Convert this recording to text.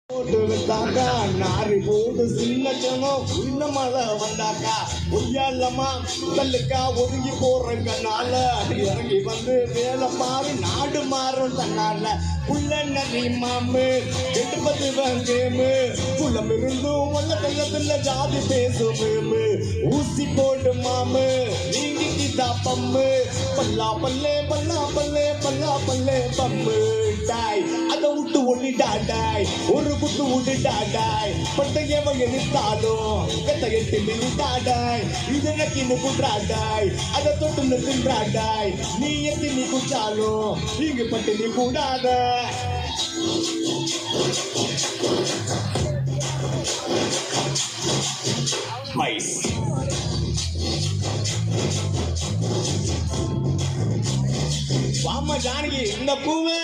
போட்டுவிட்டாக்கா நாரி போட்டு சின்ன ஜனம் இந்த மழை வந்தாக்கா ஒய்யாலமா கல்லுக்கா ஒதுங்கி போறங்கனால இறங்கி வந்து வேலை பாரு நாடு மாறும் தன்னால புள்ள நரி மாமு 8 கேமு குளம் இருந்தும் வல்ல வெள்ளத்துல ஜாதி பேசும் ஊசி போடு மாமு நீங்கி பம்மு பல்லா பல்லே பல்லா பல்லே பல்லா பல்லே பம்மு டாய் அதை விட்டு ஒளிடாடாய் ஒரு குத்து விடுடாடாய் பட்டையவன் எடுத்தாலும் கத்த 8 மினிட்டாடாய் இதனக்கு குன்றாடாய் அதை தொட்டு தின்றாடாய் நீ எத்தி குச்சாலும் இங்கு பட்டு நீ கூடாத வாமா ஜானகி இந்த பூவே